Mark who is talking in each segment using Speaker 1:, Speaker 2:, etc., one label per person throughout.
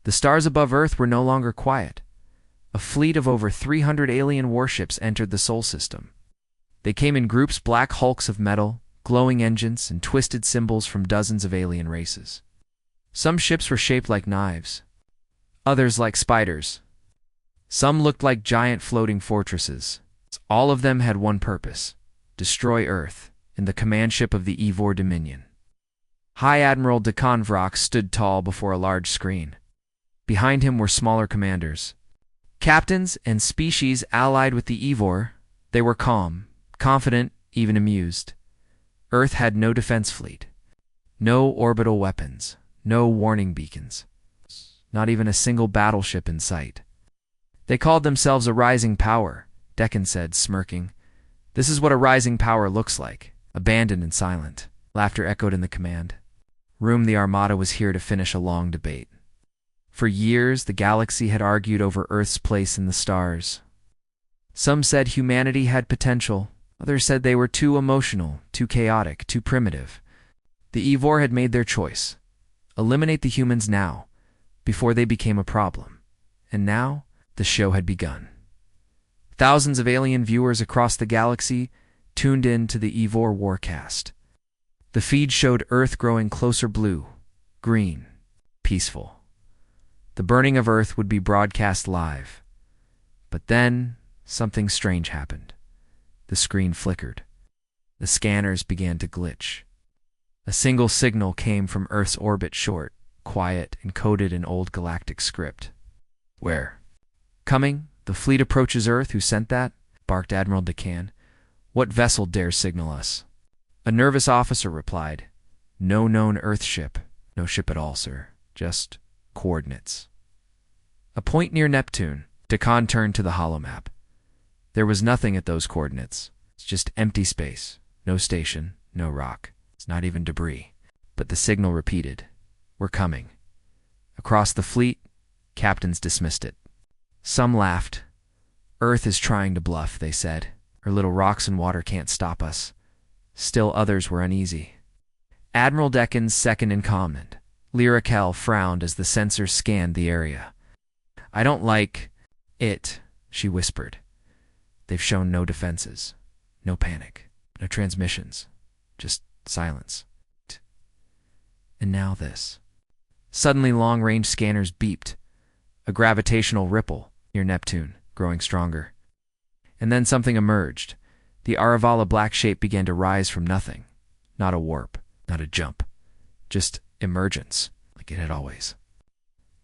Speaker 1: The stars above Earth were no longer quiet. A fleet of over 300 alien warships entered the Sol system. They came in groups, black hulks of metal, glowing engines, and twisted symbols from dozens of alien races. Some ships were shaped like knives, others like spiders. Some looked like giant floating fortresses. All of them had one purpose: destroy Earth, in the command ship of the Evor Dominion. High Admiral Dekan Vrak stood tall before a large screen. Behind him were smaller commanders, captains and species allied with the Evor. They were calm, confident, even amused. Earth had no defense fleet, no orbital weapons, no warning beacons, not even a single battleship in sight. They called themselves a rising power, Dekan said, smirking. This is what a rising power looks like, abandoned and silent. Laughter echoed in the command room. The Armada was here to finish a long debate. For years, the galaxy had argued over Earth's place in the stars. Some said humanity had potential. Others said they were too emotional, too chaotic, too primitive. The Evor had made their choice. Eliminate the humans now, before they became a problem. And now, the show had begun. Thousands of alien viewers across the galaxy tuned in to the Evor Warcast. The feed showed Earth growing closer, blue, green, peaceful. The burning of Earth would be broadcast live. But then, something strange happened. The screen flickered. The scanners began to glitch. A single signal came from Earth's orbit, short, quiet, and coded in old galactic script. Where? Coming? The fleet approaches Earth. Who sent that? Barked Admiral Dekan. What vessel dares signal us? A nervous officer replied. No known Earth ship. No ship at all, sir. Just coordinates. A point near Neptune. Dekan turned to the holomap. There was nothing at those coordinates. It's just empty space. No station, no rock. It's not even debris. But the signal repeated. We're coming. Across the fleet, captains dismissed it. Some laughed. Earth is trying to bluff, they said. Her little rocks and water can't stop us. Still others were uneasy. Admiral Dekan's second in command, Lyrakel, frowned as the sensors scanned the area. I don't like it, she whispered. They've shown no defenses, no panic, no transmissions, just silence. And now this. Suddenly long-range scanners beeped, a gravitational ripple near Neptune, growing stronger. And then something emerged. The Aravala black shape began to rise from nothing. Not a warp, not a jump, just emergence, like it had always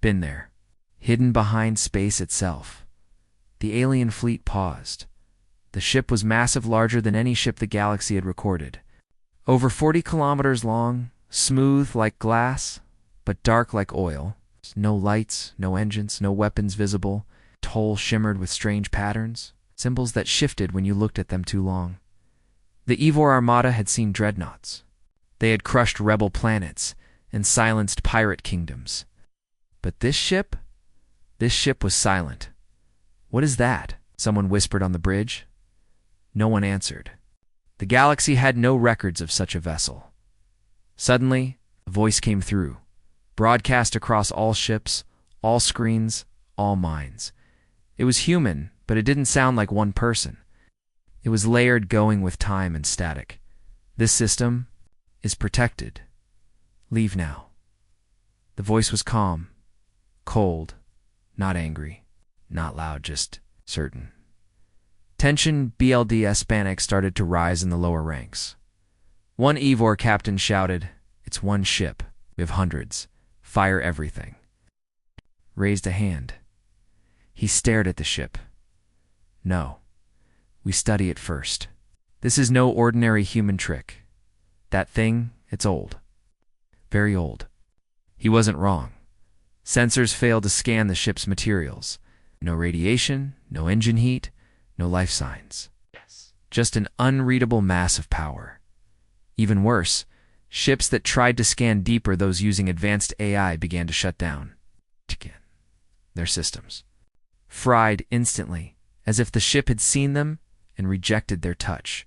Speaker 1: been there, hidden behind space itself. The alien fleet paused. The ship was massive, larger than any ship the galaxy had recorded. Over 40 kilometers long, smooth like glass, but dark like oil. No lights, no engines, no weapons visible. Hull shimmered with strange patterns, symbols that shifted when you looked at them too long. The Evor Armada had seen dreadnoughts. They had crushed rebel planets and silenced pirate kingdoms. But this ship was silent. What is that? Someone whispered on the bridge. No one answered. The galaxy had no records of such a vessel. Suddenly, a voice came through, broadcast across all ships, all screens, all minds. It was human, but it didn't sound like one person. It was layered, going with time and static. This system is protected. Leave now. The voice was calm, cold, not angry, not loud, just certain. Tension, BLDS panic started to rise in the lower ranks. One Evor captain shouted, "It's one ship. We have hundreds. Fire everything." Raised a hand. He stared at the ship. No. We study it first. This is no ordinary human trick. That thing, it's old. Very old. He wasn't wrong. Sensors failed to scan the ship's materials. No radiation, no engine heat, no life signs. Just an unreadable mass of power. Even worse, ships that tried to scan deeper, those using advanced AI, began to shut down. Their systems. Fried instantly, as if the ship had seen them and rejected their touch.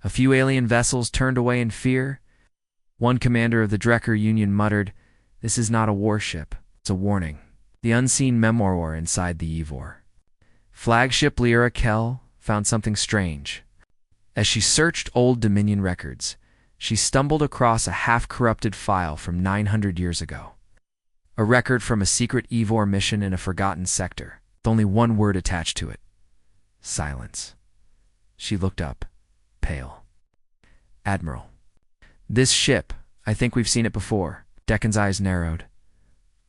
Speaker 1: A few alien vessels turned away in fear. One commander of the Drekker Union muttered, "This is not a warship. It's a warning. the unseen memoir inside the Ivor. Flagship Lyra Kell found something strange. As she searched old Dominion records, she stumbled across a half-corrupted file from 900 years ago. A record from a secret Ivor mission in a forgotten sector, with only one word attached to it. Silence. She looked up, pale. Admiral. This ship, I think we've seen it before. Deccan's eyes narrowed.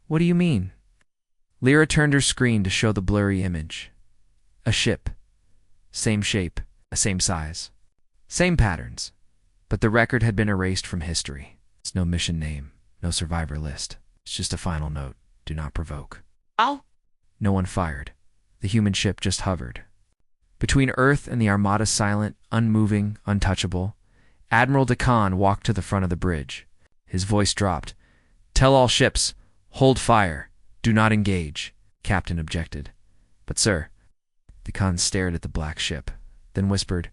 Speaker 1: What do you mean? Lyra turned her screen to show the blurry image. A ship. Same shape, same size. Same patterns. But the record had been erased from history. It's no mission name, no survivor list. It's just a final note. Do not provoke.
Speaker 2: Oh?
Speaker 1: No one fired. The human ship just hovered. Between Earth and the Armada, silent, unmoving, untouchable, Admiral Deccan walked to the front of the bridge. His voice dropped. Tell all ships, hold fire. Do not engage. Captain objected. But sir, Deccan stared at the black ship, then whispered,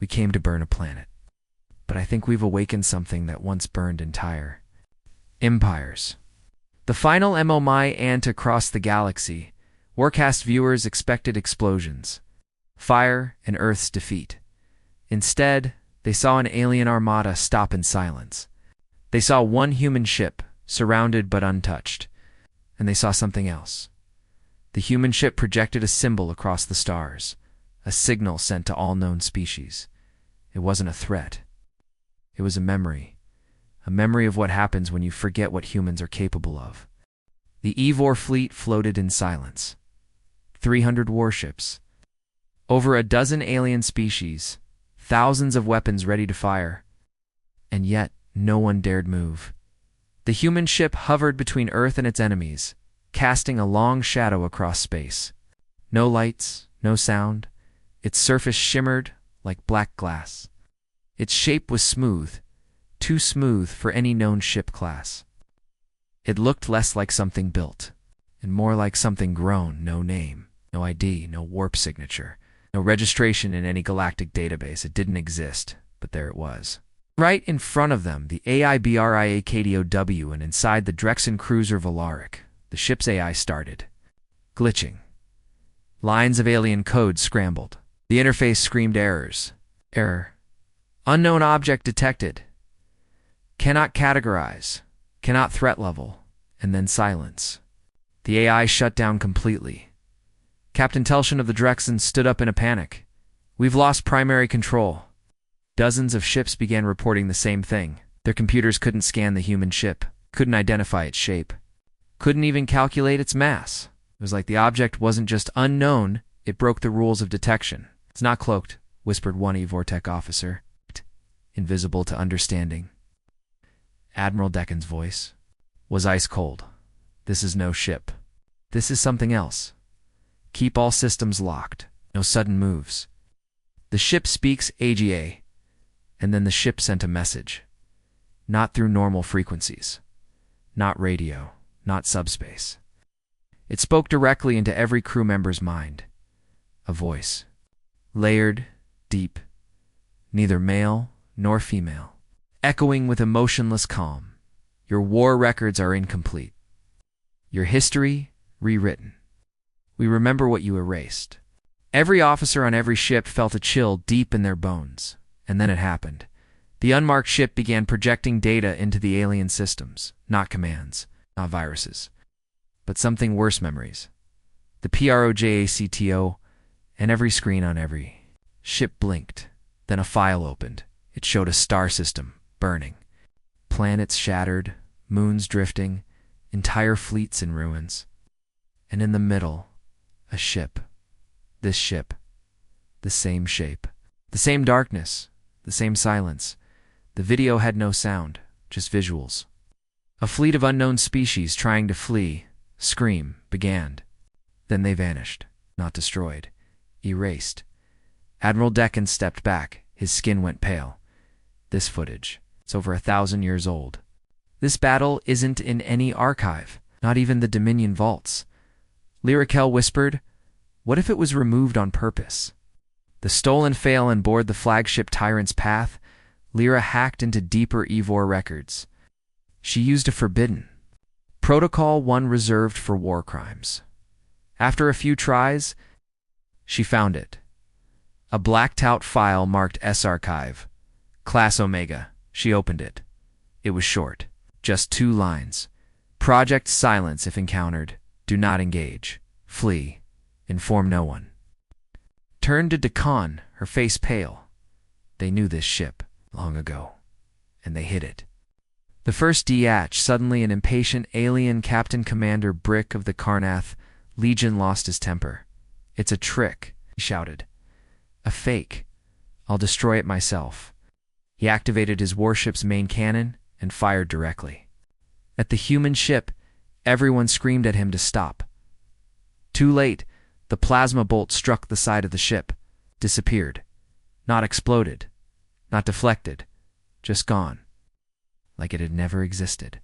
Speaker 1: We came to burn a planet. But I think we've awakened something that once burned entire. Empires. The final MOMI ant across the galaxy. Warcast viewers expected explosions, fire, and Earth's defeat. Instead, they saw an alien armada stop in silence. They saw one human ship, surrounded but untouched. And they saw something else. The human ship projected a symbol across the stars, a signal sent to all known species. It wasn't a threat. It was a memory of what happens when you forget what humans are capable of. The Ivor fleet floated in silence. 300 warships. Over a dozen alien species. Thousands of weapons ready to fire. And yet, no one dared move. The human ship hovered between Earth and its enemies, casting a long shadow across space. No lights, no sound. Its surface shimmered like black glass. Its shape was smooth, too smooth for any known ship class. It looked less like something built, and more like something grown. No name, no ID, no warp signature, no registration in any galactic database. It didn't exist, but there it was. Right in front of them, the AIBRIAKDOW, and inside the Drexen cruiser Valaric, the ship's AI started glitching. Lines of alien code scrambled. The interface screamed errors. Error. Unknown object detected. Cannot categorize. Cannot threat level. And then silence. The AI shut down completely. Captain Telshin of the Drexen stood up in a panic. We've lost primary control. Dozens of ships began reporting the same thing. Their computers couldn't scan the human ship, couldn't identify its shape, couldn't even calculate its mass. It was like the object wasn't just unknown, it broke the rules of detection. It's not cloaked, whispered one Vortech officer, invisible to understanding. Admiral Deccan's voice was ice cold. This is no ship. This is something else. Keep all systems locked. No sudden moves. The ship speaks AGA, and then the ship sent a message. Not through normal frequencies. Not radio. Not subspace. It spoke directly into every crew member's mind. A voice. Layered, deep, neither male nor female. Echoing with emotionless calm. Your war records are incomplete. Your history rewritten. We remember what you erased. Every officer on every ship felt a chill deep in their bones. And then it happened. The unmarked ship began projecting data into the alien systems. Not commands, not viruses, but something worse, memories. The PROJACTO, and every screen on every ship blinked. Then a file opened. It showed a star system, burning. Planets shattered, moons drifting, entire fleets in ruins. And in the middle, a ship. This ship. The same shape. The same darkness. The same silence. The video had no sound, just visuals. A fleet of unknown species trying to flee, scream, began. Then they vanished, not destroyed, erased. Admiral Deccan stepped back. His skin went pale. This footage, it's over 1,000 years old. This battle isn't in any archive, not even the Dominion vaults. Lyra Kell whispered, what if it was removed on purpose? The stolen fail on board the flagship Tyrant's Path, Lyra hacked into deeper Ivor records. She used a forbidden, Protocol 1 reserved for war crimes. After a few tries, she found it. A blacked-out file marked S-Archive. Class Omega. She opened it. It was short. Just 2 lines. Project silence if encountered. Do not engage. Flee. Inform no one. Turned to Dakan, her face pale. They knew this ship long ago, and they hid it. The first DH, suddenly an impatient alien Captain Commander Brick of the Karnath Legion, lost his temper. "It's a trick," he shouted. "A fake. I'll destroy it myself." He activated his warship's main cannon and fired directly. At the human ship, everyone screamed at him to stop. Too late, the plasma bolt struck the side of the ship, disappeared. Not exploded, not deflected, just gone, like it had never existed.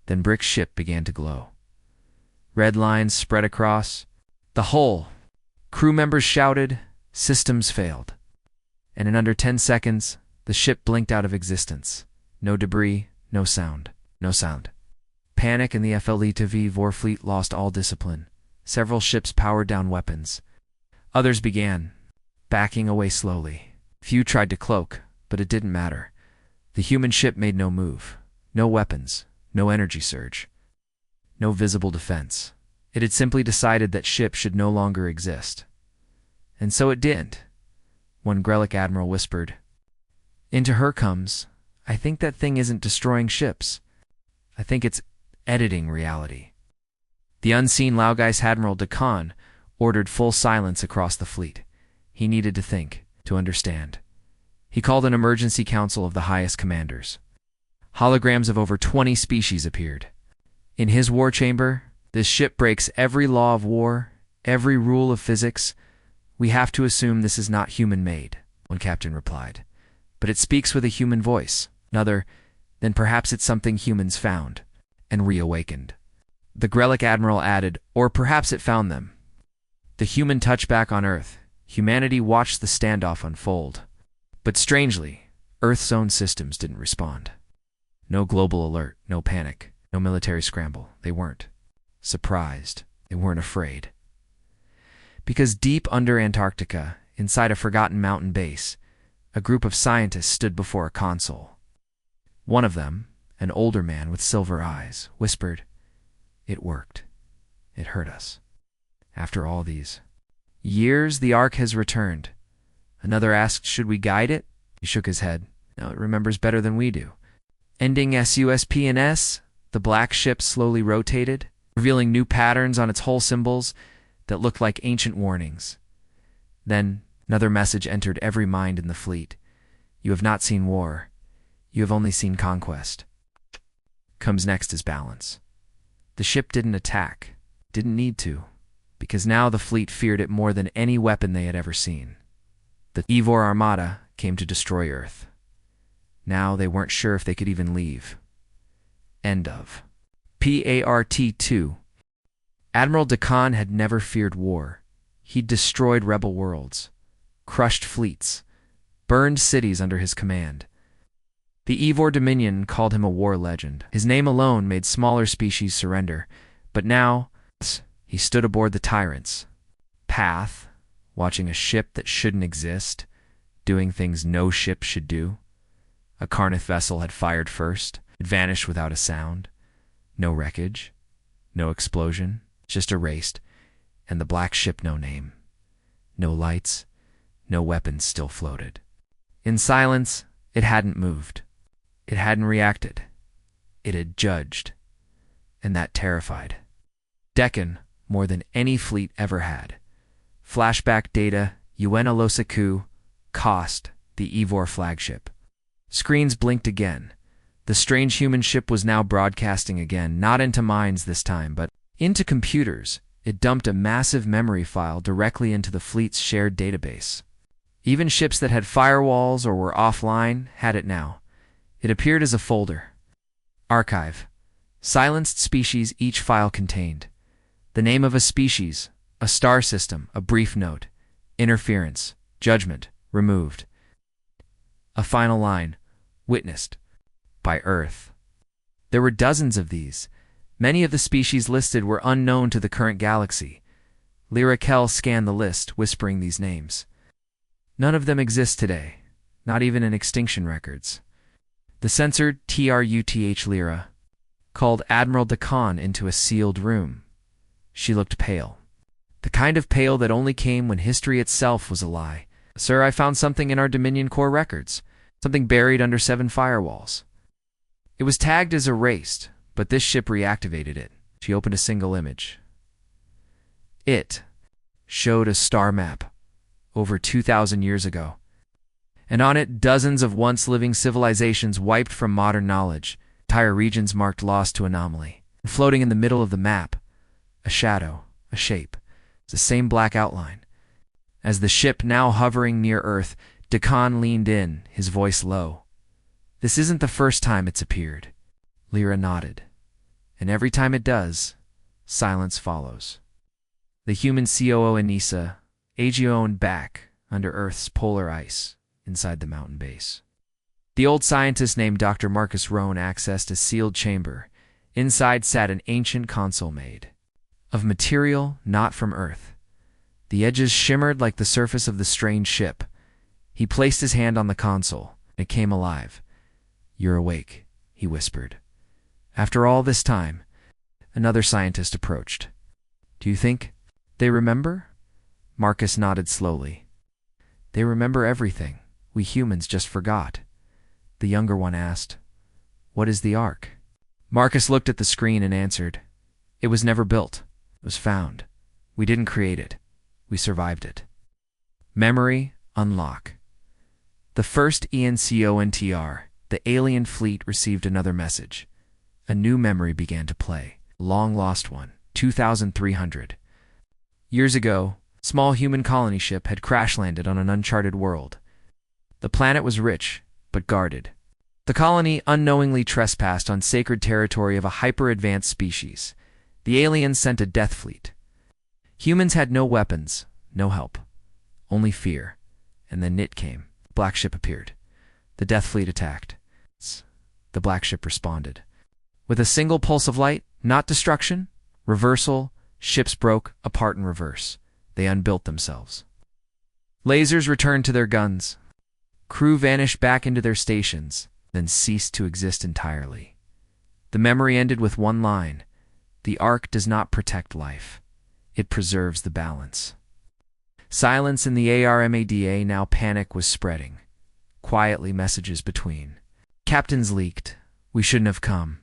Speaker 1: Then Brick's ship began to glow. Red lines spread across the hull. Crew members shouted, systems failed. And in under 10 seconds, the ship blinked out of existence. No debris, no sound, no sound. Panic in the FLE-TV Warfleet lost all discipline. Several ships powered down weapons. Others began backing away slowly. Few tried to cloak, but it didn't matter. The human ship made no move. No weapons, no energy surge, no visible defense. It had simply decided that ship should no longer exist. And so it didn't. One Grelic admiral whispered, "Into her comes, I think that thing isn't destroying ships. I think it's editing reality." The unseen Laogeis Admiral Dakan ordered full silence across the fleet. He needed to think, to understand. He called an emergency council of the highest commanders. Holograms of over 20 species appeared. In his war chamber, "This ship breaks every law of war, every rule of physics. We have to assume this is not human-made," one captain replied. "But it speaks with a human voice." Another, "Then perhaps it's something humans found and reawakened." The Grelic admiral added, "Or perhaps it found them." The human touchback on Earth. Humanity watched the standoff unfold. But strangely, Earth's own systems didn't respond. No global alert, no panic, no military scramble. They weren't surprised. They weren't afraid. Because deep under Antarctica, inside a forgotten mountain base, a group of scientists stood before a console. One of them, an older man with silver eyes, whispered, "It worked. It hurt us. After all these years, the Ark has returned." Another asked, "Should we guide it?" He shook his head. "No, it remembers better than we do." Ending SUSPNS, the black ship slowly rotated, revealing new patterns on its hull symbols that looked like ancient warnings. Then another message entered every mind in the fleet. "You have not seen war. You have only seen conquest." Comes next is balance. The ship didn't attack, didn't need to, because now the fleet feared it more than any weapon they had ever seen. The Evor Armada came to destroy Earth. Now they weren't sure if they could even leave. End of. Part 2. Admiral Dakan had never feared war. He'd destroyed rebel worlds, crushed fleets, burned cities under his command. The Evor Dominion called him a war legend. His name alone made smaller species surrender. But now, he stood aboard the Tyrant's path, watching a ship that shouldn't exist, doing things no ship should do. A Karnath vessel had fired first. It vanished without a sound. No wreckage, no explosion, just erased, and the black ship no name. No lights, no weapons still floated. In silence, it hadn't moved. It hadn't reacted. It had judged. And that terrified Deccan more than any fleet ever had. Flashback data, Uena Losaku, Cost, the Evor flagship. Screens blinked again. The strange human ship was now broadcasting again, not into minds this time, but into computers. It dumped a massive memory file directly into the fleet's shared database. Even ships that had firewalls or were offline had it now. It appeared as a folder. Archive. Silenced species each file contained. The name of a species, a star system, a brief note. Interference, judgment, removed. A final line, witnessed by Earth. There were dozens of these, Many of the species listed were unknown to the current galaxy. Lyra Kell scanned the list, whispering these names. None of them exist today, not even in extinction records. The censored Truth Lyra called Admiral Dakan into a sealed room. She looked pale. The kind of pale that only came when history itself was a lie. "Sir, I found something in our Dominion core records. Something buried under 7 firewalls." It was tagged as erased, but this ship reactivated it. She opened a single image. It showed a star map over 2,000 years ago, and on it dozens of once-living civilizations wiped from modern knowledge, entire regions marked lost to anomaly. And floating in the middle of the map, a shadow, a shape, the same black outline. As the ship now hovering near Earth, Dakan leaned in, his voice low. "This isn't the first time it's appeared." Lyra nodded. "And every time it does, silence follows." The human COO Anissa, AGO and back, under Earth's polar ice, inside the mountain base. The old scientist named Dr. Marcus Rohn accessed a sealed chamber. Inside sat an ancient console made of material not from Earth. The edges shimmered like the surface of the strange ship. He placed his hand on the console. It came alive. "You're awake," he whispered. After all this time, another scientist approached. "Do you think they remember?" Marcus nodded slowly. "They remember everything. We humans just forgot." The younger one asked, "What is the Ark?" Marcus looked at the screen and answered, "It was never built. It was found. We didn't create it. We survived it." Memory unlock. The first ENCONTR, the alien fleet, received another message. A new memory began to play. Long lost one. 2,300. Years ago, a small human colony ship had crash-landed on an uncharted world. The planet was rich, but guarded. The colony unknowingly trespassed on sacred territory of a hyper-advanced species. The aliens sent a death fleet. Humans had no weapons, no help, only fear. And then it came. The black ship appeared. The death fleet attacked. The black ship responded. With a single pulse of light, not destruction, reversal, ships broke apart in reverse. They unbuilt themselves. Lasers returned to their guns. Crew vanished back into their stations, then ceased to exist entirely. The memory ended with one line: "The Ark does not protect life. It preserves the balance." Silence in the ARMADA. Now panic was spreading. Quietly, messages between. "Captains leaked. We shouldn't have come.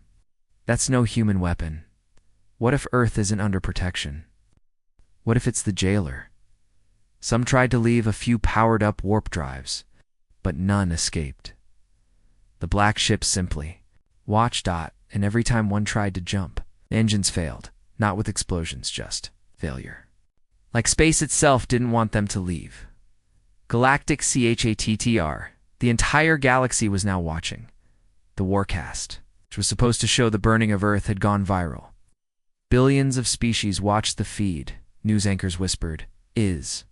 Speaker 1: That's no human weapon. What if Earth isn't under protection? What if it's the jailer?" Some tried to leave a few powered-up warp drives, but none escaped. The black ship simply watched, and every time one tried to jump, the engines failed, not with explosions, just failure. Like space itself didn't want them to leave. Galactic CHATTR, the entire galaxy was now watching. The Warcast, which was supposed to show the burning of Earth, had gone viral. Billions of species watched the feed. News anchors whispered, "Is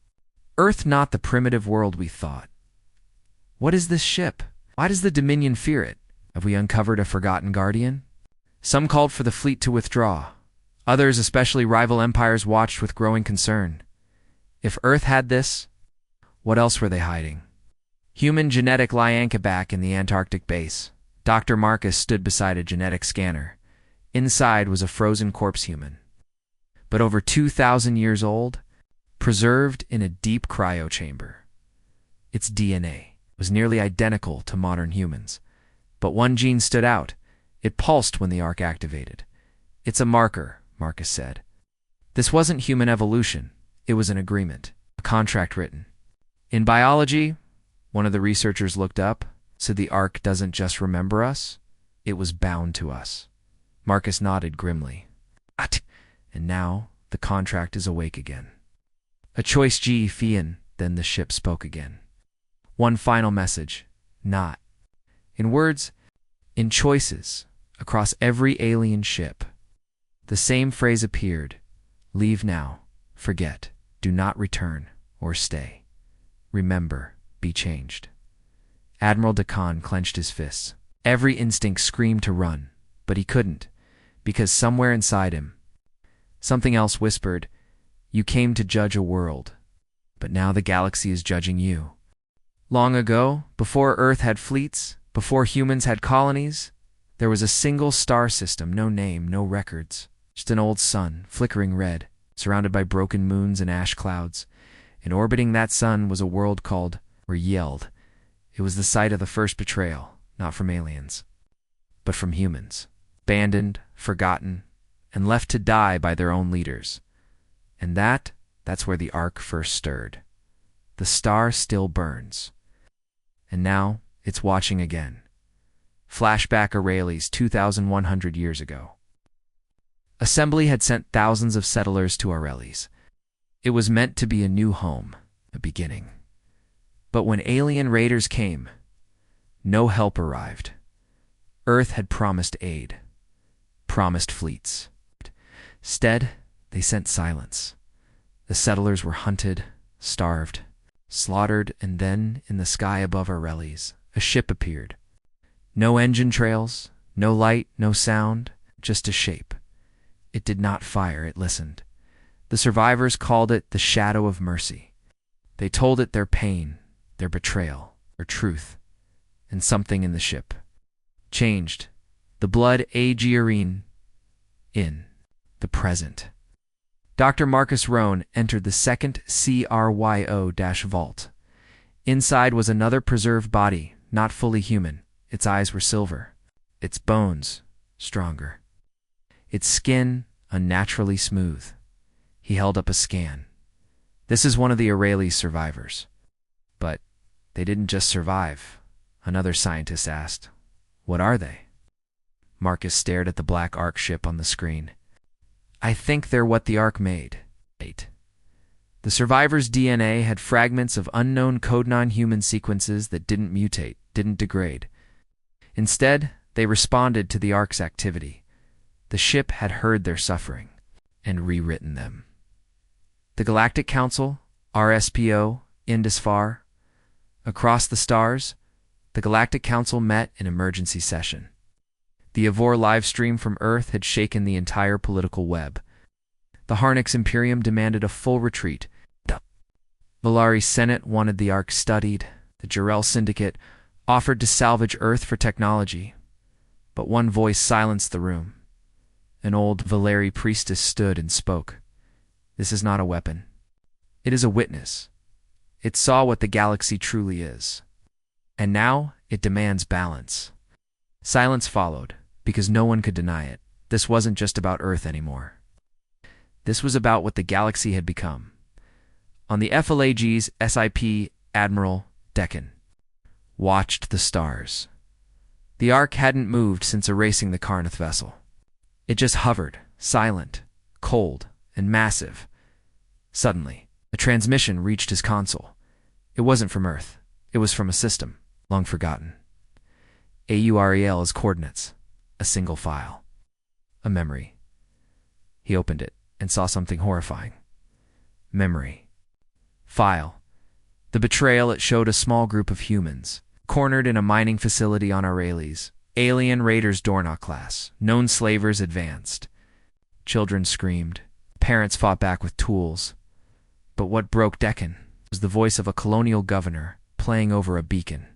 Speaker 1: Earth not the primitive world we thought? What is this ship? Why does the Dominion fear it? Have we uncovered a forgotten guardian?" Some called for the fleet to withdraw. Others, especially rival empires, watched with growing concern. If Earth had this, what else were they hiding? Human genetic Lyanka back in the Antarctic base. Dr. Marcus stood beside a genetic scanner. Inside was a frozen corpse human, but over 2,000 years old, preserved in a deep cryo chamber. Its DNA was nearly identical to modern humans, but one gene stood out. It pulsed when the Ark activated. "It's a marker," Marcus said. This wasn't human evolution. It was an agreement, a contract written. In biology, one of the researchers looked up, said the Ark doesn't just remember us, it was bound to us. Marcus nodded grimly. And now the contract is awake again. A choice G. Fian, then the ship spoke again. One final message, not in words, in choices, across every alien ship. The same phrase appeared: "Leave now, forget, do not return, or stay. Remember, be changed." Admiral Dakan clenched his fists. Every instinct screamed to run, but he couldn't. Because somewhere inside him, something else whispered, "You came to judge a world, but now the galaxy is judging you." Long ago, before Earth had fleets, before humans had colonies, there was a single star system, no name, no records, just an old sun, flickering red, surrounded by broken moons and ash clouds. And orbiting that sun was a world called, or yelled. It was the site of the first betrayal, not from aliens, but from humans, abandoned, forgotten, and left to die by their own leaders. And that's where the Ark first stirred. The star still burns. And now it's watching again. Flashback Aurelius 2,100 years ago. Assembly had sent thousands of settlers to Aurelius. It was meant to be a new home, a beginning. But when alien raiders came, no help arrived. Earth had promised aid, promised fleets. Instead, they sent silence. The settlers were hunted, starved, slaughtered, and then, in the sky above Aurelius, a ship appeared. No engine trails, no light, no sound, just a shape. It did not fire, it listened. The survivors called it the Shadow of Mercy. They told it their pain, their betrayal, their truth, and something in the ship changed. The blood Aegearine in the present. Dr. Marcus Rohn entered the second CRYO-vault. Inside was another preserved body, not fully human. Its eyes were silver, its bones stronger, its skin unnaturally smooth. He held up a scan. This is one of the Aurelius survivors. But they didn't just survive. Another scientist asked, "What are they?" Marcus stared at the black Ark ship on the screen. "I think they're what the Ark made." 8. The survivors' DNA had fragments of unknown code non-human sequences that didn't mutate, didn't degrade. Instead, they responded to the Ark's activity. The ship had heard their suffering and rewritten them. The Galactic Council, RSPO, Indusfar. Across the stars, the Galactic Council met in emergency session. The Avor livestream from Earth had shaken the entire political web. The Harnix Imperium demanded a full retreat. The Volari Senate wanted the Ark studied. The Jarrell Syndicate offered to salvage Earth for technology. But one voice silenced the room. An old Valeri priestess stood and spoke. "This is not a weapon. It is a witness. It saw what the galaxy truly is. And now it demands balance." Silence followed, because no one could deny it. This wasn't just about Earth anymore. This was about what the galaxy had become. On the FLAG's SIP, Admiral Deccan watched the stars. The Ark hadn't moved since erasing the Carnath vessel. It just hovered, silent, cold, and massive. Suddenly, a transmission reached his console. It wasn't from Earth. It was from a system, long forgotten. AUREL's coordinates, a single file, a memory. He opened it and saw something horrifying. Memory. File. The betrayal. It showed a small group of humans, cornered in a mining facility on Aurelius. Alien raiders Dornoch class. Known slavers advanced. Children screamed. Parents fought back with tools. But what broke Deccan was the voice of a colonial governor playing over a beacon.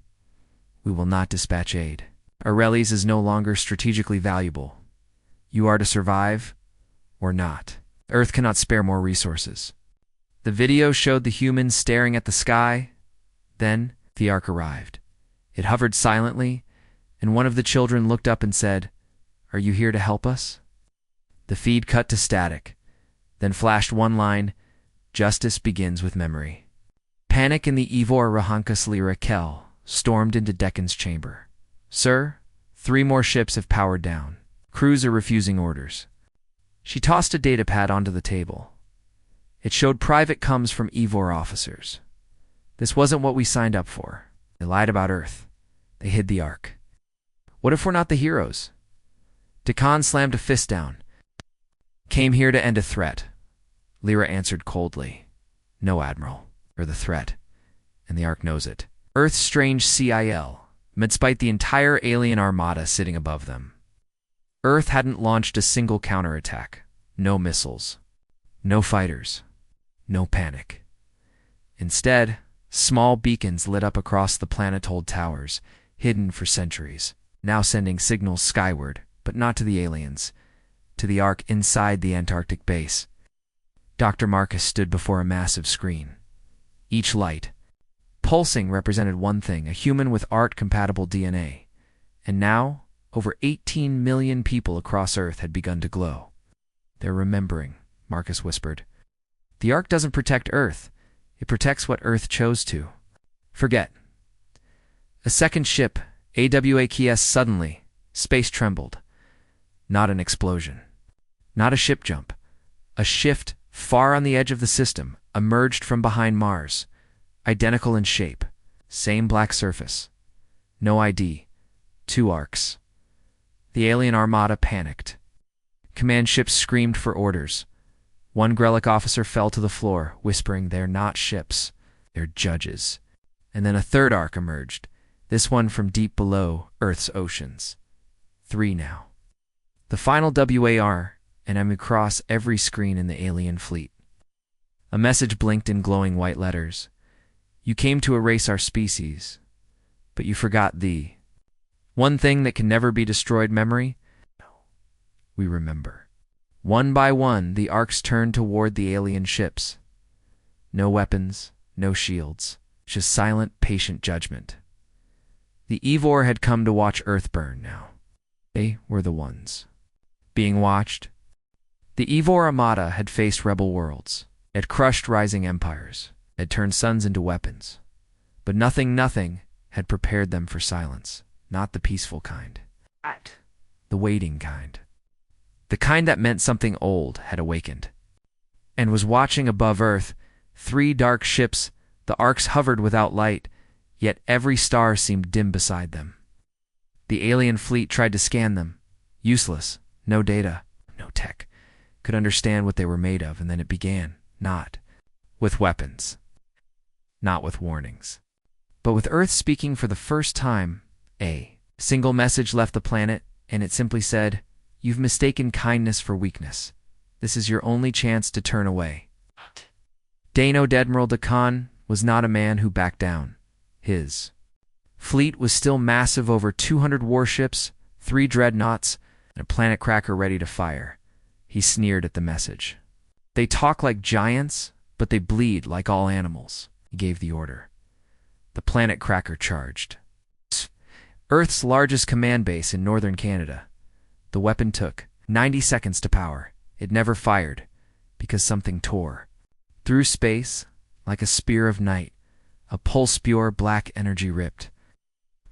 Speaker 1: "We will not dispatch aid. Aurelius is no longer strategically valuable. You are to survive or not. Earth cannot spare more resources." The video showed the humans staring at the sky. Then the Ark arrived. It hovered silently, and one of the children looked up and said, "Are you here to help us?" The feed cut to static, then flashed one line, "Justice begins with memory." Panic in the Ivor Rahankasli Raquel stormed into Deccan's chamber. "Sir, 3 more ships have powered down. Crews are refusing orders." She tossed a datapad onto the table. It showed private comms from Ivor officers. "This wasn't what we signed up for. They lied about Earth. They hid the Ark. What if we're not the heroes?" Deccan slammed a fist down. "Came here to end a threat." Lyra answered coldly. "No, Admiral. You're the threat. And the Ark knows it. Earth's strange CIL, despite the entire alien armada sitting above them." Earth hadn't launched a single counterattack. No missiles. No fighters. No panic. Instead, small beacons lit up across the planet-hold towers, hidden for centuries, now sending signals skyward, but not to the aliens, to the Ark inside the Antarctic base. Dr. Marcus stood before a massive screen. Each light, pulsing, represented one thing, a human with Ark-compatible DNA. And now, over 18 million people across Earth had begun to glow. "They're remembering," Marcus whispered. "The Ark doesn't protect Earth. It protects what Earth chose to. Forget." A second ship, AWAKS, suddenly, space trembled. Not an explosion. Not a ship jump. A shift far on the edge of the system emerged from behind Mars, identical in shape, same black surface. No ID. 2 arcs. The alien Armada panicked. Command ships screamed for orders. One Grelic officer fell to the floor, whispering, "They're not ships, they're judges." And then a third arc emerged, this one from deep below Earth's oceans. 3 now. The final WAR, and I'm across every screen in the alien fleet. A message blinked in glowing white letters. "You came to erase our species, but you forgot the one thing that can never be destroyed, memory. We remember." One by one, the arcs turned toward the alien ships. No weapons, no shields, just silent, patient judgment. The Evor had come to watch Earth burn now. They were the ones being watched. The Evor Armada had faced rebel worlds, had crushed rising empires, had turned suns into weapons. But nothing had prepared them for silence. Not the peaceful kind. The waiting kind. The kind that meant something old had awakened. And was watching above Earth, 3 dark ships. The arcs hovered without light, yet every star seemed dim beside them. The alien fleet tried to scan them. Useless. No data. No tech. Could understand what they were made of, and then it began. Not with weapons. Not with warnings. But with Earth speaking for the first time. A single message left the planet, and it simply said, "You've mistaken kindness for weakness. This is your only chance to turn away." Dano Admiral Dakan was not a man who backed down. His fleet was still massive, over 200 warships, 3 dreadnoughts, and a planet cracker ready to fire. He sneered at the message. "They talk like giants, but they bleed like all animals." He gave the order. The planet cracker charged. Earth's largest command base in northern Canada. The weapon took 90 seconds to power. It never fired, because something tore. Through space, like a spear of night, a pulse-pure black energy ripped.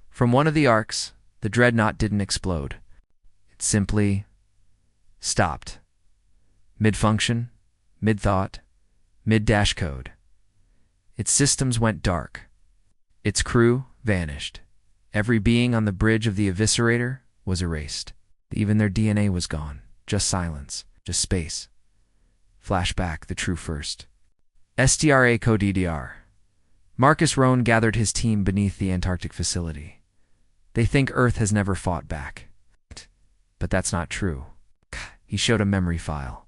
Speaker 1: From one of the arcs, the dreadnought didn't explode. It simply stopped. Mid-function, mid-thought, mid-dash code. Its systems went dark. Its crew vanished. Every being on the bridge of the Eviscerator was erased. Even their DNA was gone. Just silence. Just space. Flashback, the true first. STRA Code DDR. Marcus Rohn gathered his team beneath the Antarctic facility. They think Earth has never fought back. But that's not true. He showed a memory file.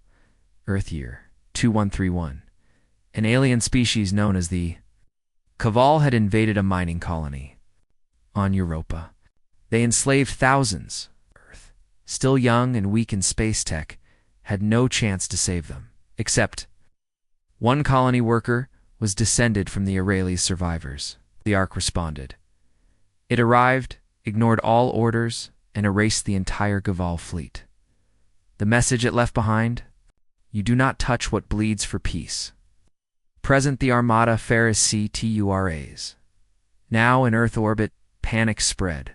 Speaker 1: Earth year 2131. An alien species known as the Cabal had invaded a mining colony on Europa. They enslaved thousands. Earth, still young and weak in space tech, had no chance to save them, except one colony worker was descended from the Aureli's survivors. The Ark responded. It arrived, ignored all orders, and erased the entire Gaval fleet. The message it left behind? You do not touch what bleeds for peace. Present the Armada Ferris CTURAs. Now in Earth orbit, panic spread.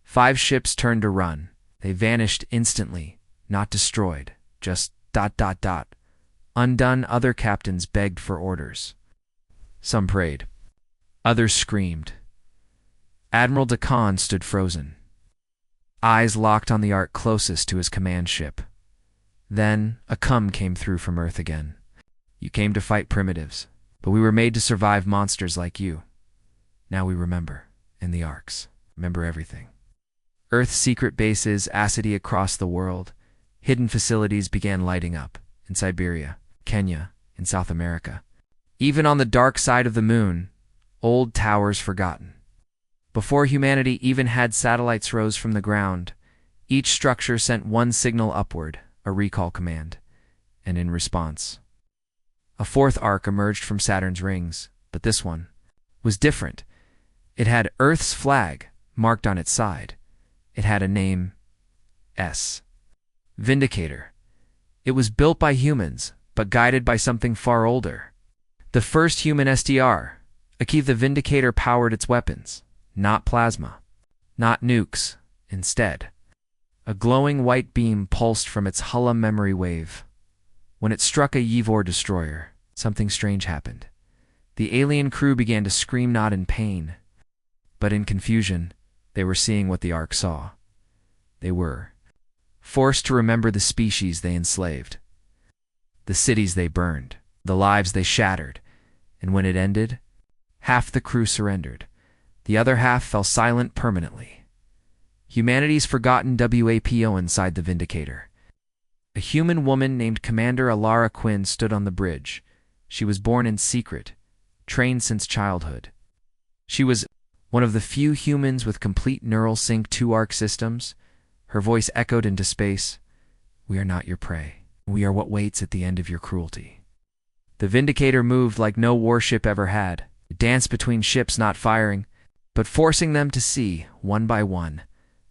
Speaker 1: 5 ships turned to run. They vanished instantly, not destroyed, just ... Undone, other captains begged for orders. Some prayed. Others screamed. Admiral Dakan stood frozen. Eyes locked on the Ark closest to his command ship. Then a cum came through from Earth again. You came to fight primitives, but we were made to survive monsters like you. Now we remember, and the Arks remember everything. Earth's secret bases, acity across the world, hidden facilities began lighting up in Siberia, Kenya, in South America. Even on the dark side of the moon, old towers forgotten. Before humanity even had satellites rose from the ground, each structure sent one signal upward, a recall command, and in response, a fourth arc emerged from Saturn's rings, but this one was different. It had Earth's flag marked on its side. It had a name, S. Vindicator. It was built by humans, but guided by something far older. The first human SDR, the Vindicator powered its weapons, not plasma, not nukes, instead. A glowing white beam pulsed from its Hulla memory wave. When it struck a Yevor destroyer, something strange happened. The alien crew began to scream, not in pain, but in confusion. They were seeing what the Ark saw. They were forced to remember the species they enslaved, the cities they burned, the lives they shattered, and when it ended, half the crew surrendered. The other half fell silent permanently. Humanity's forgotten WAPO inside the Vindicator. A human woman named Commander Alara Quinn stood on the bridge. She was born in secret, trained since childhood. She was one of the few humans with complete neural sync 2 arc systems. Her voice echoed into space. "We are not your prey. We are what waits at the end of your cruelty." The Vindicator moved like no warship ever had. It danced between ships, not firing, but forcing them to sea, one by one,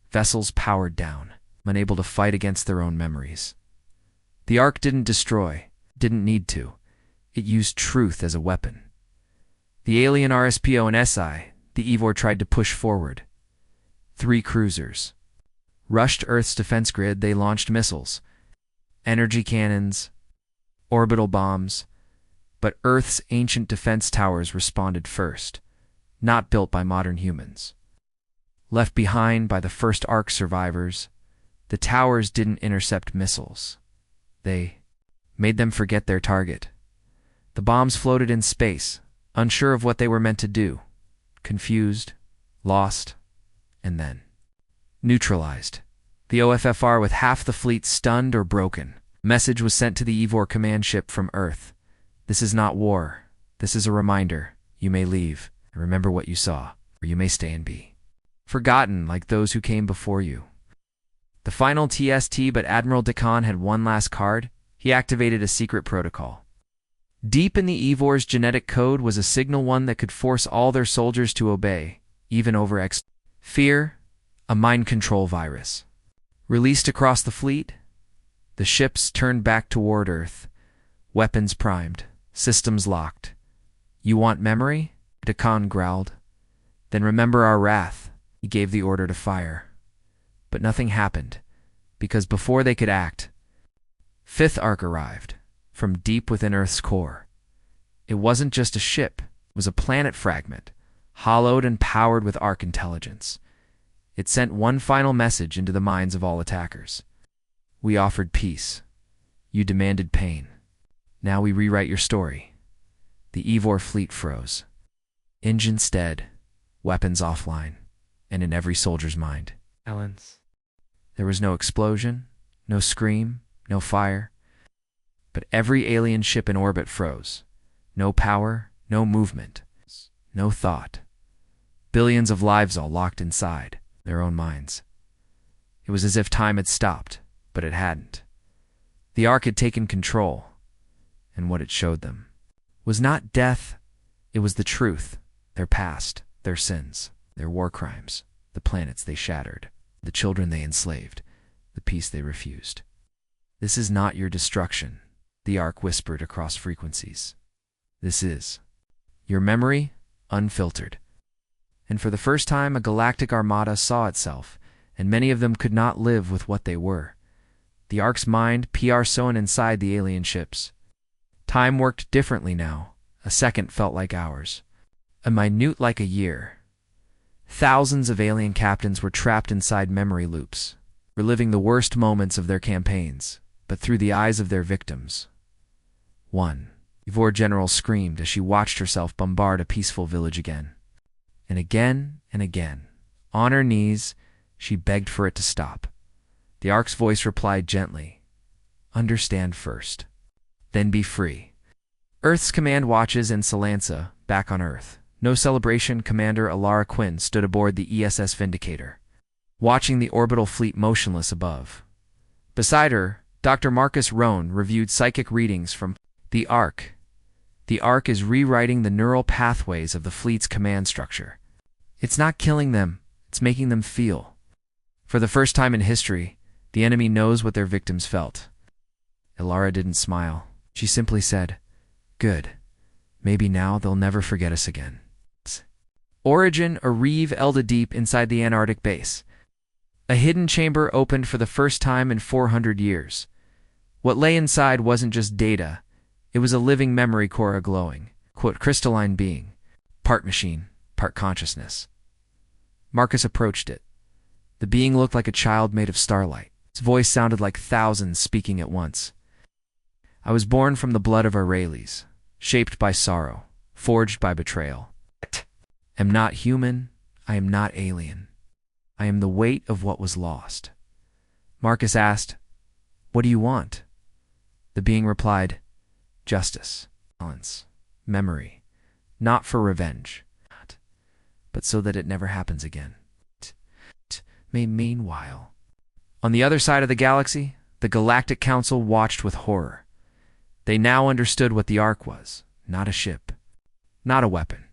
Speaker 1: vessels powered down, unable to fight against their own memories. The Ark didn't destroy, didn't need to. It used truth as a weapon. The alien RSPO and SI, the Evor tried to push forward. 3 cruisers rushed Earth's defense grid. They launched missiles, energy cannons, orbital bombs, but Earth's ancient defense towers responded first, not built by modern humans. Left behind by the first Ark survivors, the towers didn't intercept missiles. They made them forget their target. The bombs floated in space, unsure of what they were meant to do, confused, lost, and then neutralized. The OFFR with half the fleet stunned or broken. A message was sent to the Evor command ship from Earth. "This is not war. This is a reminder. You may leave and remember what you saw, or you may stay and be forgotten like those who came before you." The final TST, but Admiral Dekan had one last card. He activated a secret protocol. Deep in the Evor's genetic code was a signal, one that could force all their soldiers to obey, even over fear, a mind control virus. Released across the fleet, the ships turned back toward Earth, weapons primed, systems locked. "You want memory?" Dekan growled. "Then remember our wrath." He gave the order to fire. But nothing happened, because before they could act, 5th Ark arrived, from deep within Earth's core. It wasn't just a ship, it was a planet fragment, hollowed and powered with Ark intelligence. It sent one final message into the minds of all attackers. "We offered peace. You demanded pain. Now we rewrite your story." The Evor fleet froze. Engines dead, weapons offline, and in every soldier's mind, silence. There was no explosion, no scream, no fire. But every alien ship in orbit froze. No power, no movement, no thought. Billions of lives all locked inside their own minds. It was as if time had stopped, but it hadn't. The Ark had taken control, and what it showed them was not death, it was the truth, their past, their sins, their war crimes, the planets they shattered, the children they enslaved, the peace they refused. "This is not your destruction," the Ark whispered across frequencies. "This is your memory, unfiltered." And for the first time, a galactic armada saw itself, and many of them could not live with what they were. The Ark's mind, PR sewn inside the alien ships. Time worked differently now. A second felt like hours, a minute like a year. Thousands of alien captains were trapped inside memory loops, reliving the worst moments of their campaigns, but through the eyes of their victims. One Evor general screamed as she watched herself bombard a peaceful village again. And again, on her knees, She begged for it to stop. The Ark's voice replied gently, "Understand first, then be free." Earth's command watches in Salansa, back on Earth. No celebration. Commander Alara Quinn stood aboard the ESS Vindicator, watching the orbital fleet motionless above. Beside her, Dr. Marcus Rohn reviewed psychic readings from the Ark. The Ark is rewriting the neural pathways of the fleet's command structure. It's not killing them, it's making them feel. For the first time in history, the enemy knows what their victims felt. Alara didn't smile. She simply said, "Good. Maybe now they'll never forget us again." Origin, a reeve Elda deep inside the Antarctic base. A hidden chamber opened for the first time in 400 years. What lay inside wasn't just data. It was a living memory core, a glowing, quote, crystalline being, part machine, part consciousness. Marcus approached it. The being looked like a child made of starlight. Its voice sounded like thousands speaking at once. "I was born from the blood of Aurelies, shaped by sorrow, forged by betrayal. I am not human, I am not alien. I am the weight of what was lost." Marcus asked, "What do you want?" The being replied, "Justice, balance, memory, not for revenge, but so that it never happens again." Meanwhile, on the other side of the galaxy, the Galactic Council watched with horror. They now understood what the Ark was. Not a ship, not a weapon,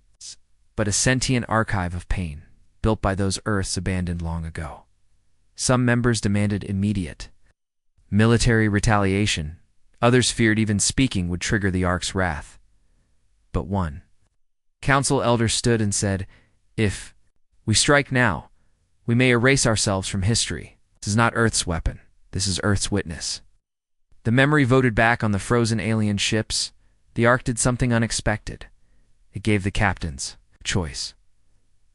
Speaker 1: but a sentient archive of pain, built by those Earths abandoned long ago. Some members demanded immediate military retaliation. Others feared even speaking would trigger the Ark's wrath. But one council elder stood and said, "If we strike now, we may erase ourselves from history. This is not Earth's weapon. This is Earth's witness." The memory voted back on the frozen alien ships. The Ark did something unexpected. It gave the captains a choice.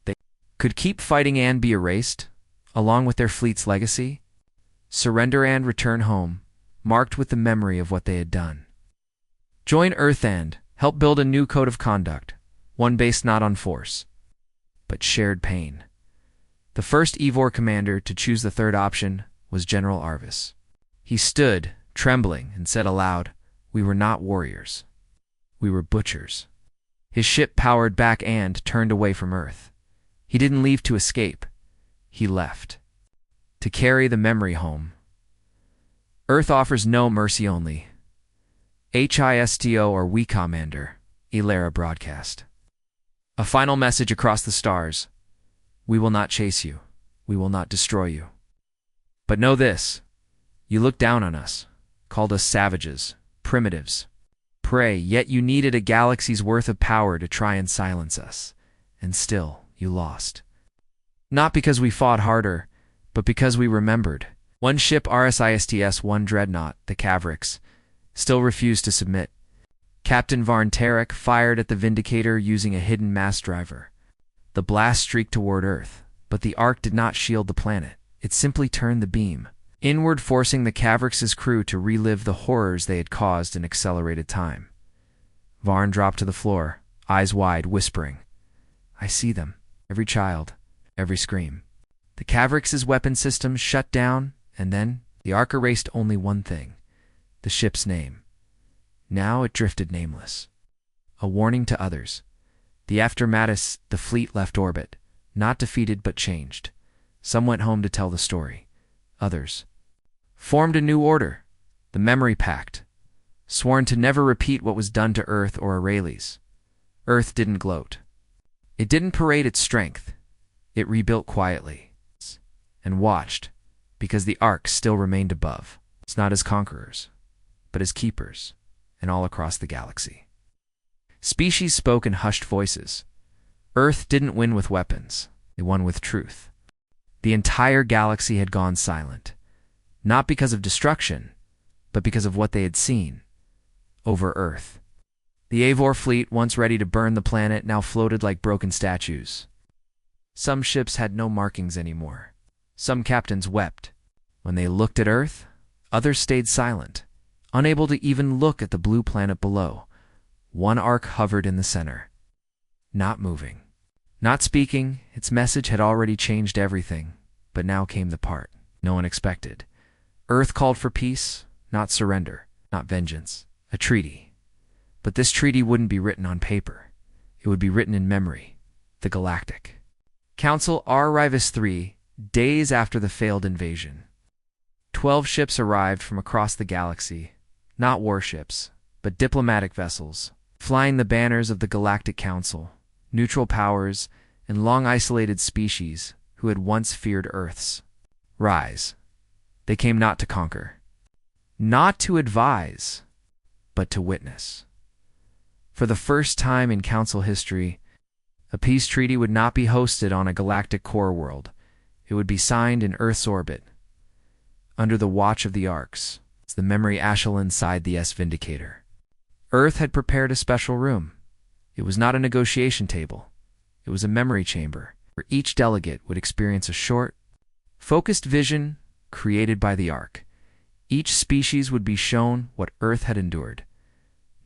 Speaker 1: They could keep fighting and be erased, along with their fleet's legacy, surrender and return home, marked with the memory of what they had done. Join Earth and help build a new code of conduct, one based not on force, but shared pain. The first Evor commander to choose the third option was General Arvis. He stood, trembling, and said aloud, "We were not warriors. We were butchers." His ship powered back and turned away from Earth. He didn't leave to escape. He left to carry the memory home. Earth offers no mercy, only HISTO or we commander, Ilera broadcast. A final message across the stars. We will not chase you. We will not destroy you. But know this. You looked down on us, called us savages, primitives, prey, yet you needed a galaxy's worth of power to try and silence us. And still, you lost. Not because we fought harder, but because we remembered. One ship, RSISTS-1 Dreadnought, the Cavrix, still refused to submit. Captain Varn Tarek fired at the Vindicator using a hidden mass driver. The blast streaked toward Earth, but the Ark did not shield the planet. It simply turned the beam inward, forcing the Cavrix's crew to relive the horrors they had caused in accelerated time. Varn dropped to the floor, eyes wide, whispering, "I see them. Every child, every scream." The Cavrix's weapon systems shut down, and then the Ark erased only one thing, the ship's name. Now it drifted nameless. A warning to others. The aftermath, the fleet left orbit, not defeated but changed. Some went home to tell the story. Others formed a new order, the Memory Pact, sworn to never repeat what was done to Earth or Aurelies. Earth didn't gloat. It didn't parade its strength. It rebuilt quietly and watched, because the Ark still remained above. It's not as conquerors, but as keepers, and all across the galaxy. Species spoke in hushed voices. Earth didn't win with weapons. It won with truth. The entire galaxy had gone silent, not because of destruction, but because of what they had seen over Earth. The Eivor fleet, once ready to burn the planet, now floated like broken statues. Some ships had no markings anymore. Some captains wept. When they looked at Earth, others stayed silent, unable to even look at the blue planet below. One Ark hovered in the center, not moving, not speaking. Its message had already changed everything. But now came the part no one expected. Earth called for peace, not surrender, not vengeance, a treaty. But this treaty wouldn't be written on paper. It would be written in memory, the galactic. Council Arrivas 3, days after the failed invasion. 12 ships arrived from across the galaxy, not warships, but diplomatic vessels, flying the banners of the Galactic Council, neutral powers, and long-isolated species who had once feared Earth's rise. They came not to conquer, not to advise, but to witness. For the first time in Council history, a peace treaty would not be hosted on a galactic core world. It would be signed in Earth's orbit, under the watch of the Arks, as the memory ashel inside the S-Vindicator. Earth had prepared a special room. It was not a negotiation table. It was a memory chamber, where each delegate would experience a short, focused vision created by the Ark. Each species would be shown what Earth had endured.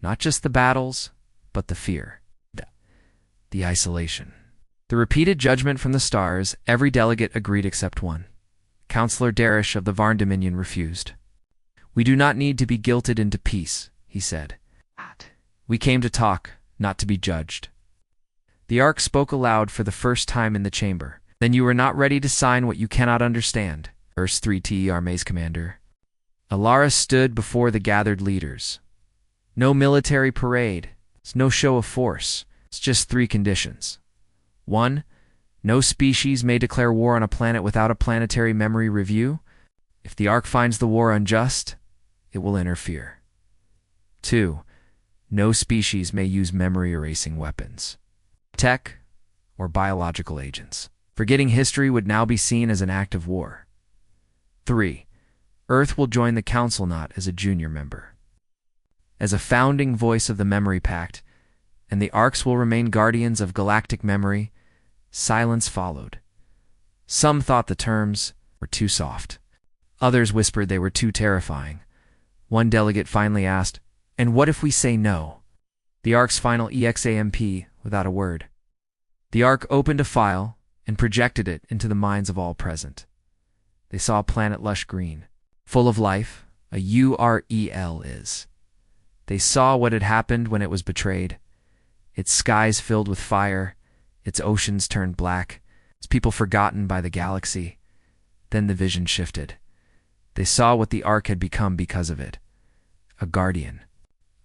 Speaker 1: Not just the battles, but the fear, the isolation. The repeated judgment from the stars, every delegate agreed except one. Councillor Darish of the Varn Dominion refused. "We do not need to be guilted into peace," he said. "We came to talk, not to be judged." The Ark spoke aloud for the first time in the chamber. "Then you are not ready to sign what you cannot understand," Earth's 3T Armées commander. Alara stood before the gathered leaders. "No military parade. It's no show of force. It's just 3 conditions. 1. No species may declare war on a planet without a planetary memory review. If the Ark finds the war unjust, it will interfere. 2. No species may use memory-erasing weapons, tech, or biological agents. Forgetting history would now be seen as an act of war. 3. Earth will join the Council not as a junior member, as a founding voice of the Memory Pact, and the Arks will remain guardians of galactic memory. Silence followed. Some thought the terms were too soft. Others whispered they were too terrifying. One delegate finally asked, "And what if we say no?" The Ark's final EXAMP without a word. The Ark opened a file and projected it into the minds of all present. They saw a planet lush green, full of life, a UREL is. They saw what had happened when it was betrayed. Its skies filled with fire, its oceans turned black, its people forgotten by the galaxy. Then the vision shifted. They saw what the Ark had become because of it. A guardian,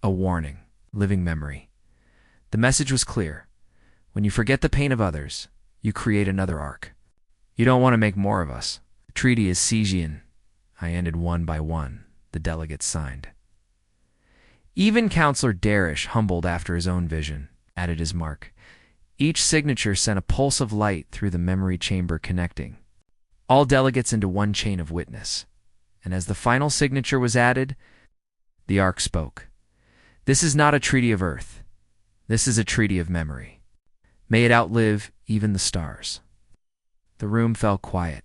Speaker 1: a warning, living memory. The message was clear. When you forget the pain of others, you create another Ark. You don't want to make more of us. The treaty is Sigian. I ended one by one. The delegates signed. Even Councillor Darish, humbled after his own vision, added his mark. Each signature sent a pulse of light through the memory chamber, connecting all delegates into one chain of witness. And as the final signature was added, the Ark spoke. "This is not a treaty of Earth. This is a treaty of memory. May it outlive even the stars." The room fell quiet,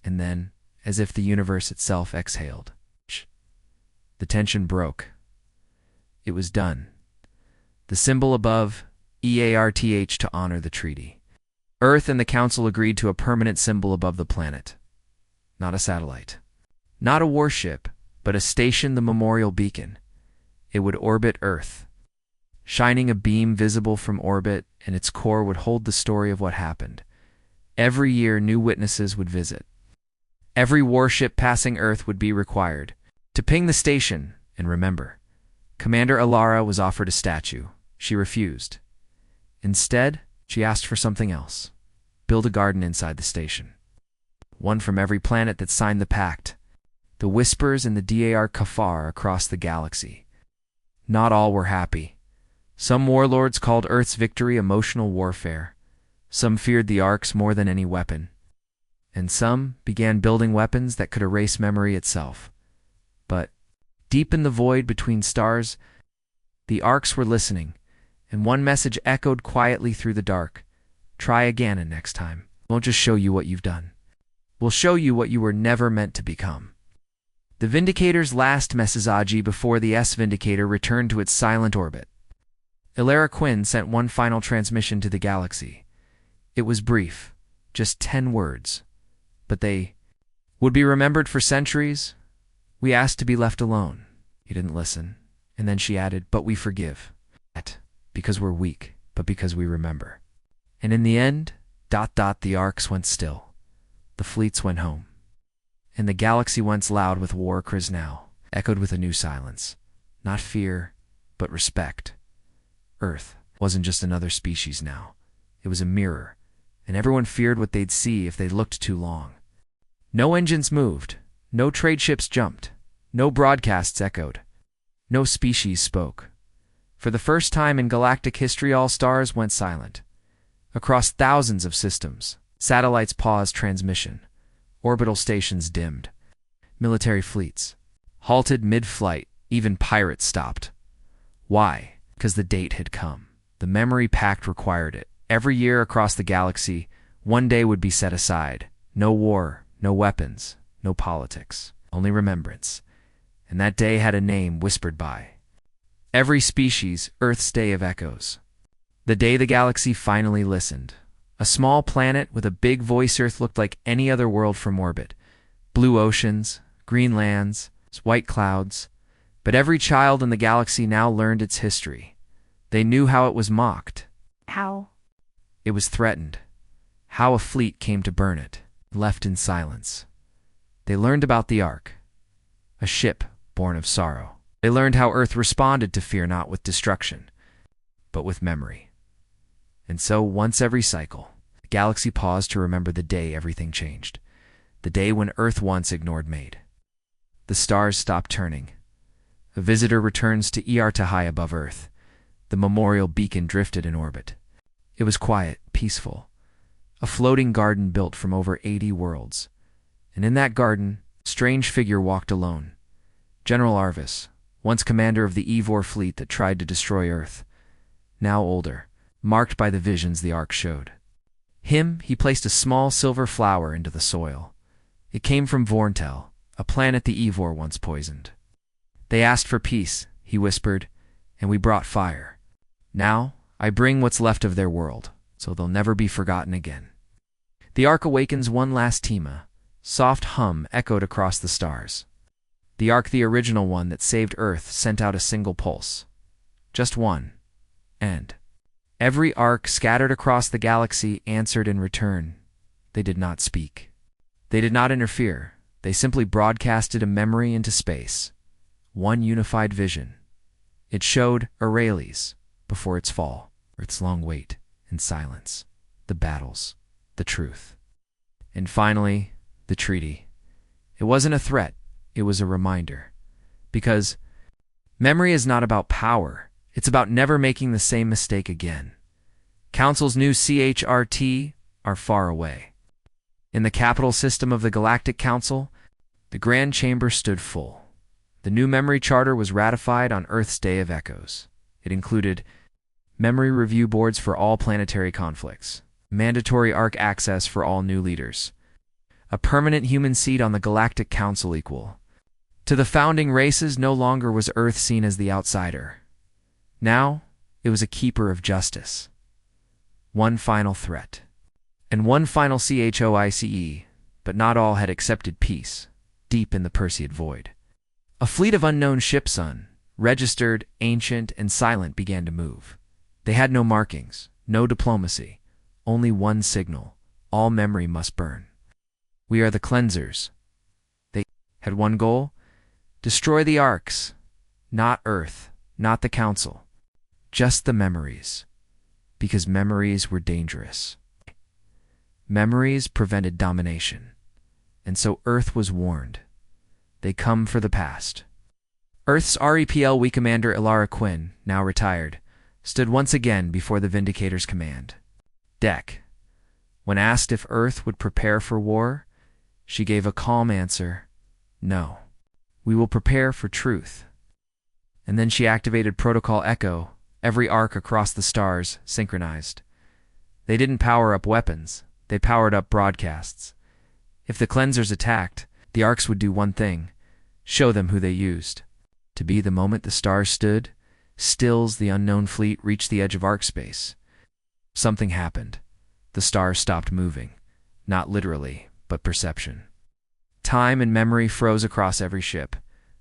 Speaker 1: and then, as if the universe itself exhaled, the tension broke. It was done. The symbol above, EARTH, to honor the treaty. Earth and the Council agreed to a permanent symbol above the planet. Not a satellite. Not a warship, but a station, the memorial beacon. It would orbit Earth, shining a beam visible from orbit, and its core would hold the story of what happened. Every year, new witnesses would visit. Every warship passing Earth would be required to ping the station and remember. Commander Alara was offered a statue. She refused. Instead, she asked for something else. Build a garden inside the station. One from every planet that signed the pact. The whispers in the Dar Kafar across the galaxy. Not all were happy. Some warlords called Earth's victory emotional warfare. Some feared the Arks more than any weapon. And some began building weapons that could erase memory itself. But deep in the void between stars, the Arks were listening, and one message echoed quietly through the dark. Try again, and next time, won't just show you what you've done. We'll show you what you were never meant to become. The Vindicator's last message before the S-Vindicator returned to its silent orbit. Ilara Quinn sent one final transmission to the galaxy. It was brief, just 10 words, but they would be remembered for centuries. We asked to be left alone. He didn't listen. And then she added, but we forgive. Not because we're weak, but because we remember. And in the end, the arcs went still. The fleets went home. And the galaxy went loud with war cries now, echoed with a new silence. Not fear, but respect. Earth wasn't just another species now. It was a mirror, and everyone feared what they'd see if they looked too long. No engines moved, no trade ships jumped, no broadcasts echoed, no species spoke. For the first time in galactic history, all stars went silent. Across thousands of systems, satellites paused transmission, orbital stations dimmed, military fleets halted mid-flight, even pirates stopped. Why? Because the date had come. The memory pact required it. Every year across the galaxy, one day would be set aside. No war, no weapons, no politics, only remembrance. And that day had a name whispered by every species, Earth's Day of Echoes. The day the galaxy finally listened. A small planet with a big voice. Earth looked like any other world from orbit. Blue oceans, green lands, white clouds. But every child in the galaxy now learned its history. They knew how it was mocked.
Speaker 2: How?
Speaker 1: It was threatened. How a fleet came to burn it, left in silence. They learned about the Ark, a ship born of sorrow. They learned how Earth responded to fear, not with destruction, but with memory. And so, once every cycle, the galaxy paused to remember the day everything changed. The day when Earth once ignored made. The stars stopped turning. A visitor returns to to high above Earth. The memorial beacon drifted in orbit. It was quiet, peaceful. A floating garden built from over 80 worlds. And in that garden, a strange figure walked alone. General Arvis, once commander of the Evor fleet that tried to destroy Earth. Now older, marked by the visions the Ark showed. He placed a small silver flower into the soil. It came from Vorntel, a planet the Evor once poisoned. They asked for peace, he whispered, and we brought fire. Now, I bring what's left of their world, so they'll never be forgotten again. The Ark awakens one last Tima. Soft hum echoed across the stars. The Ark, the original one that saved Earth, sent out a single pulse. Just one. And every Ark scattered across the galaxy answered in return. They did not speak. They did not interfere. They simply broadcasted a memory into space. One unified vision. It showed Aurelius before its fall, its long wait and silence, the battles, the truth. And finally, the treaty. It wasn't a threat, it was a reminder. Because memory is not about power, it's about never making the same mistake again. Council's new CHRT are far away. In the capital system of the Galactic Council, the Grand Chamber stood full. The new memory charter was ratified on Earth's Day of Echoes. It included memory review boards for all planetary conflicts, mandatory Ark access for all new leaders, a permanent human seat on the Galactic Council equal. To the founding races, no longer was Earth seen as the outsider. Now, it was a keeper of justice. One final threat. And one final CHOICE, but not all had accepted peace, deep in the Perseid void. A fleet of unknown ships, registered, ancient, and silent, began to move. They had no markings, no diplomacy, only one signal: all memory must burn. We are the cleansers. They had one goal: destroy the Arks. Not Earth, not the Council, just the memories. Because memories were dangerous. Memories prevented domination. And so Earth was warned. They come for the past. Earth's REPL Commander Ilara Quinn, now retired, stood once again before the Vindicator's command deck. When asked if Earth would prepare for war, she gave a calm answer: no. We will prepare for truth. And then she activated Protocol Echo. Every Ark across the stars synchronized. They didn't power up weapons, they powered up broadcasts. If the cleansers attacked, the Arks would do one thing: show them who they used. To be the moment the stars stood, stills the unknown fleet reached the edge of Ark space. Something happened. The stars stopped moving. Not literally, but perception. Time and memory froze across every ship.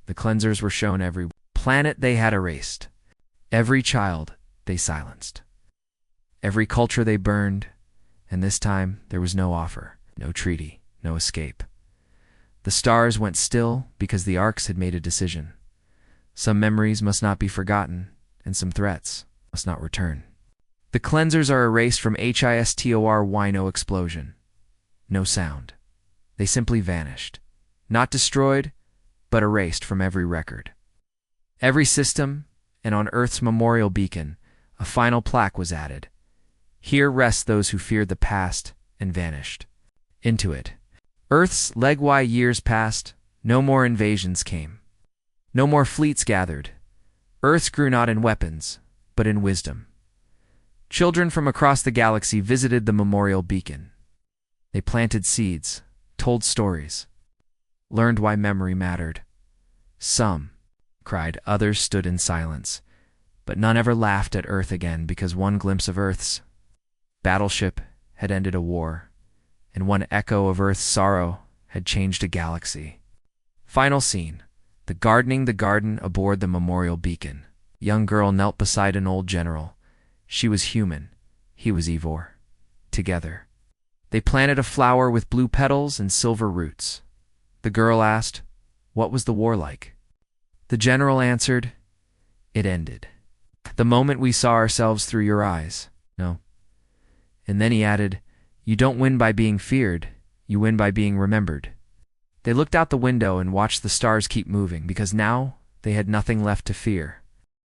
Speaker 1: The cleansers were shown every planet they had erased. Every child they silenced. Every culture they burned, and this time there was no offer, no treaty, no escape. The stars went still because the arcs had made a decision. Some memories must not be forgotten, and some threats must not return. The cleansers are erased from HISTORY, no explosion. No sound. They simply vanished. Not destroyed, but erased from every record. Every system, and on Earth's memorial beacon, a final plaque was added. Here rest those who feared the past and vanished. Into it. Earth's legwise years passed, no more invasions came. No more fleets gathered. Earth grew not in weapons, but in wisdom. Children from across the galaxy visited the memorial beacon. They planted seeds, told stories, learned why memory mattered. Some cried, others stood in silence, but none ever laughed at Earth again because one glimpse of Earth's Battleship had ended a war, and one echo of Earth's sorrow had changed a galaxy. Final scene. The garden aboard the memorial beacon. Young girl knelt beside an old general. She was human. He was Ivor. Together. They planted a flower with blue petals and silver roots. The girl asked, "What was the war like?" The general answered, "It ended. The moment we saw ourselves through your eyes." No. And then he added, "You don't win by being feared. You win by being remembered." They looked out the window and watched the stars keep moving because now they had nothing left to fear.